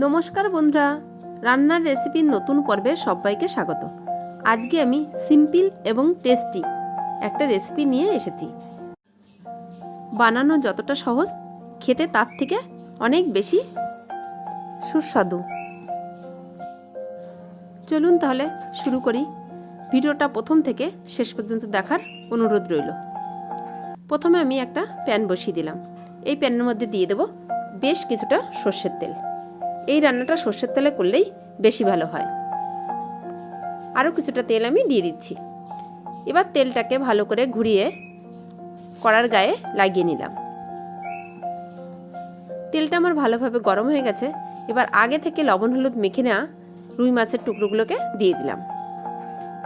নমস্কার বন্ধুরা, রান্নার রেসিপির নতুন পর্বে সবাইকে স্বাগত। আজকে আমি সিম্পল এবং টেস্টি একটা রেসিপি নিয়ে এসেছি। বানানো যতটা সহজ, খেতে তার থেকে অনেক বেশি সুস্বাদু। চলুন তাহলে শুরু করি। ভিডিওটা প্রথম থেকে শেষ পর্যন্ত দেখার অনুরোধ রইল। প্রথমে আমি একটা প্যান বসিয়ে দিলাম। এই প্যানের মধ্যে দিয়ে দেব বেশ কিছুটা সর্ষের তেল। এই রান্নাটা সর্ষের তেলে করলেই বেশি ভালো হয়। আরও কিছুটা তেল আমি দিয়ে দিচ্ছি। এবার তেলটাকে ভালো করে ঘুরিয়ে কড়ার গায়ে লাগিয়ে নিলাম। তেলটা আমার ভালোভাবে গরম হয়ে গেছে। এবার আগে থেকে লবণ হলুদ মেখে নেওয়া রুই মাছের টুকরোগুলোকে দিয়ে দিলাম।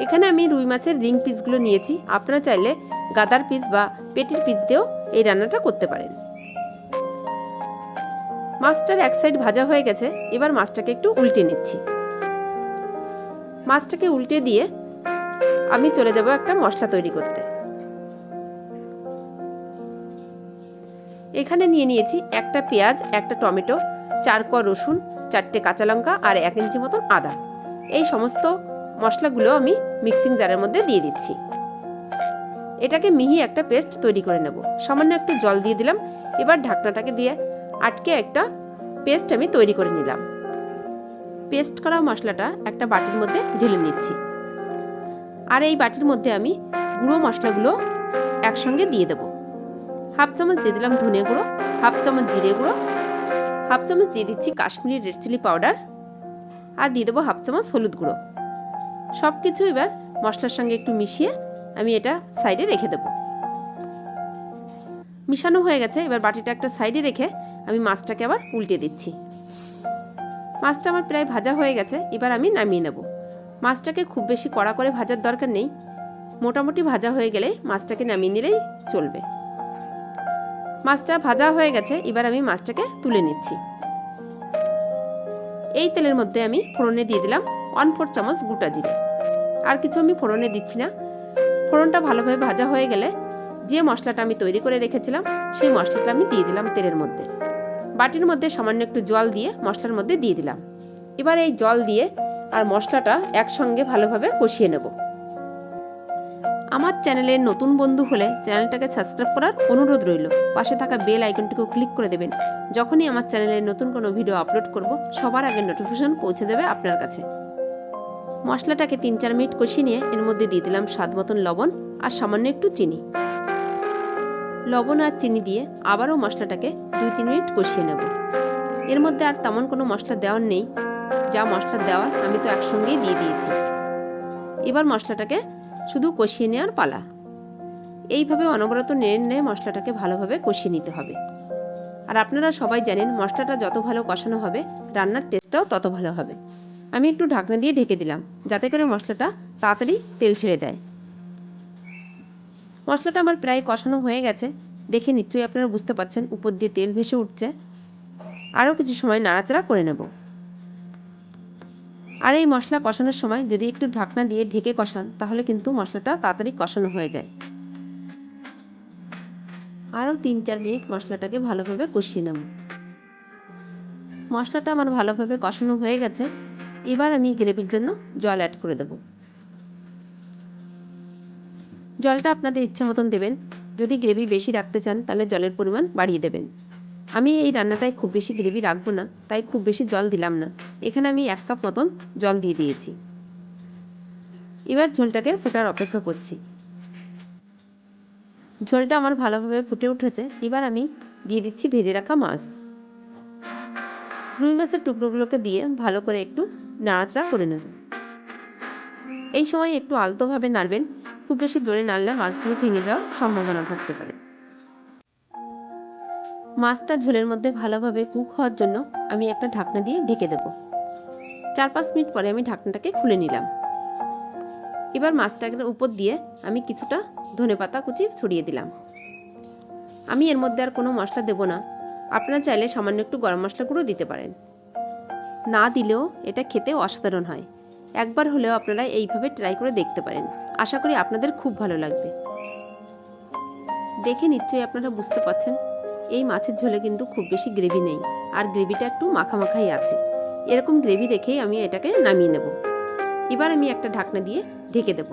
এখানে আমি রুই মাছের রিং পিসগুলো নিয়েছি। আপনারা চাইলে গাদার পিস বা পেটির পিস দিয়েও এই রান্নাটা করতে পারেন। মাছটার এক সাইড ভাজা হয়ে গেছে। এবার মাছটাকে একটু উল্টে নিচ্ছি। মাছটাকে উল্টে দিয়ে আমি চলে যাব একটা মশলা তৈরি করতে। এখানে নিয়ে নিয়েছি একটা পেঁয়াজ, একটা টমেটো, 4 কোয়া রসুন, 4টে কাঁচা লঙ্কা আর 1 ইঞ্চি মতন আদা। এই সমস্ত মশলাগুলো আমি মিক্সিং জারের মধ্যে দিয়ে দিচ্ছি। এটাকে মিহি একটা পেস্ট তৈরি করে নেব। সামান্য একটু জল দিয়ে দিলাম। এবার ঢাকনাটাকে দিয়ে আটকে একটা পেস্ট আমি তৈরি করে নিলাম। পেস্ট করা মশলাটা একটা বাটির মধ্যে ঢেলে নিচ্ছি। আর এই বাটির মধ্যে আমি গুঁড়ো মশলাগুলো একসঙ্গে দিয়ে দেব। হাফ চামচ দিয়ে দিলাম ধনে গুঁড়ো, হাফ চামচ জিরে গুঁড়ো, হাফ চামচ দিয়ে দিচ্ছি কাশ্মীরি রেড চিলি পাউডার, আর দিয়ে দেবো হাফ চামচ হলুদ গুঁড়ো। সব কিছু এবার মশলার সঙ্গে একটু মিশিয়ে আমি এটা সাইডে রেখে দেব। মিশানো হয়ে গেছে। এবার বাটিটা একটা সাইডে রেখে আমি মাছটাকে আবার উল্টে দিচ্ছি। মাছটা আমার প্রায় ভাজা হয়ে গেছে। এবার আমি নামিয়ে নেব। মাছটাকে খুব বেশি কড়া করে ভাজার দরকার নেই। মোটামুটি ভাজা হয়ে গেলে মাছটাকে নামিয়ে নিলেই চলবে। মাছটা ভাজা হয়ে গেছে। এবার আমি মাছটাকে তুলে নিচ্ছি। এই তেলের মধ্যে আমি ফোড়নে দিয়ে দিলাম 1/4 চামচ গোটা জিরে। আর কিছু আমি ফোড়নে দিচ্ছি না। ফোড়নটা ভালোভাবে ভাজা হয়ে গেলে যে মশলাটা আমি তৈরি করে রেখেছিলাম সেই মশলাটা আমি দিয়ে দিলাম তেলের মধ্যে। বাটির মধ্যে সামান্য একটু জল দিয়ে মশলার মধ্যে দিয়ে দিলাম। এবার এই জল দিয়ে আর মশলাটা একসঙ্গে ভালোভাবে কষিয়ে নেব। আমার চ্যানেলের নতুন বন্ধু হলে চ্যানেলটাকে সাবস্ক্রাইব করার অনুরোধ রইল। পাশে থাকা বেল আইকনটিকেও ক্লিক করে দেবেন। যখনই আমার চ্যানেলে নতুন কোনো ভিডিও আপলোড করব সবার আগে নোটিফিকেশন পৌঁছে যাবে আপনার কাছে। মশলাটাকে 3-4 মিনিট কষিয়ে নিয়ে এর মধ্যে দিয়ে দিলাম স্বাদ মতন লবণ আর সামান্য একটু চিনি। লবণ আর চিনি দিয়ে আবারও মশলাটাকে 2-3 মিনিট কষিয়ে নেব। এর মধ্যে আর তেমন কোনো মশলা দেওয়ার নেই। যা মশলা দেওয়ার আমি তো একসঙ্গেই দিয়ে দিয়েছি। এবার মশলাটাকে শুধু কষিয়ে নেওয়ার পালা। এইভাবে অনবরত নেড়ে নেড়ে মশলাটাকে ভালোভাবে কষিয়ে নিতে হবে। আর আপনারা সবাই জানেন মশলাটা যত ভালো কষানো হবে রান্নার টেস্টটাও তত ভালো হবে। আমি একটু ঢাকনা দিয়ে ঢেকে দিলাম যাতে করে মশলাটা তাড়াতাড়ি তেল ছেড়ে দেয়। মশলাটা আমার প্রায় কষানো হয়ে গেছে। দেখে নিশ্চয়ই আপনারা বুঝতে পারছেন উপর দিয়ে তেল ভেসে উঠছে। আরও কিছু সময় নাড়াচাড়া করে নেব। আর এই মশলা কষানোর সময় যদি একটু ঢাকনা দিয়ে ঢেকে কষান তাহলে কিন্তু মশলাটা তাড়াতাড়ি কষানো হয়ে যায়। আরও 3-4 মিনিট মশলাটাকে ভালোভাবে কষিয়ে নেব। মশলাটা আমার ভালোভাবে কষানো হয়ে গেছে। এবার আমি গ্রেভির জন্য জল অ্যাড করে দেব। জলটা আপনাদের ইচ্ছা মতন দেবেন। যদি গ্রেভি বেশি রাখতে চান তাহলে জলের পরিমাণ বাড়িয়ে দেবেন। আমি এই রান্নাটায় খুব বেশি গ্রেভি রাখবো না, তাই খুব বেশি জল দিলাম না। এখানে আমি 1 কাপ মতন জল দিয়ে দিয়েছি। এবার ঝোলটাকে ফোটার অপেক্ষা করছি। ঝোলটা আমার ভালোভাবে ফুটে উঠেছে। এবার আমি দিয়ে দিচ্ছি ভেজে রাখা মাছ। রুই মাছের টুকরোগুলোকে দিয়ে ভালো করে একটু নাড়াচাড়া করে নেব। এই সময় একটু আলতোভাবে নাড়বেন। খুব বেশি জোরে নাড়লে মাছগুলো ভেঙে যাওয়ার সম্ভাবনা থাকতে পারে। মাছটা ঝোলের মধ্যে ভালোভাবে কুক হওয়ার জন্য আমি একটা ঢাকনা দিয়ে ঢেকে দেব। 4-5 মিনিট পরে আমি ঢাকনাটাকে খুলে নিলাম। এবার মাছটাকে উপর দিয়ে আমি কিছুটা ধনেপাতা কুচি ছড়িয়ে দিলাম। আমি এর মধ্যে আর কোনো মশলা দেব না। আপনারা চাইলে সামান্য একটু গরম মশলা গুঁড়ো দিতে পারেন। না দিলেও এটা খেতে অসাধারণ হয়। একবার হলেও আপনারা এইভাবে ট্রাই করে দেখতে পারেন। আশা করি আপনাদের খুব ভালো লাগবে। দেখে নিশ্চয়ই আপনারা বুঝতে পারছেন এই মাছের ঝোলে কিন্তু খুব বেশি গ্রেভি নেই, আর গ্রেভিটা একটু মাখামাখাই আছে। এরকম গ্রেভি রেখেই আমি এটাকে নামিয়ে নেব। এবার আমি একটা ঢাকনা দিয়ে ঢেকে দেব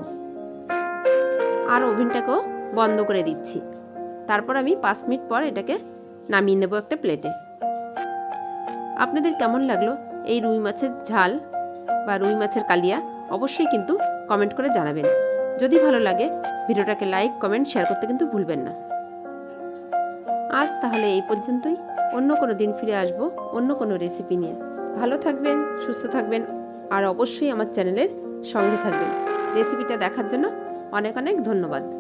আর ওভেনটাকেও বন্ধ করে দিচ্ছি। তারপর আমি 5 মিনিট পর এটাকে নামিয়ে নেব একটা প্লেটে। আপনাদের কেমন লাগলো এই রুই মাছের ঝাল বা রুই মাছের কালিয়া অবশ্যই কিন্তু কমেন্ট করে জানাবেন। যদি ভালো লাগে ভিডিওটাকে লাইক, কমেন্ট, শেয়ার করতে কিন্তু ভুলবেন না। আজ তাহলে এই পর্যন্তই। অন্য কোনো দিন ফিরে আসবো অন্য কোনো রেসিপি নিয়ে। ভালো থাকবেন, সুস্থ থাকবেন আর অবশ্যই আমার চ্যানেলের সঙ্গে থাকবেন। রেসিপিটা দেখার জন্য অনেক অনেক ধন্যবাদ।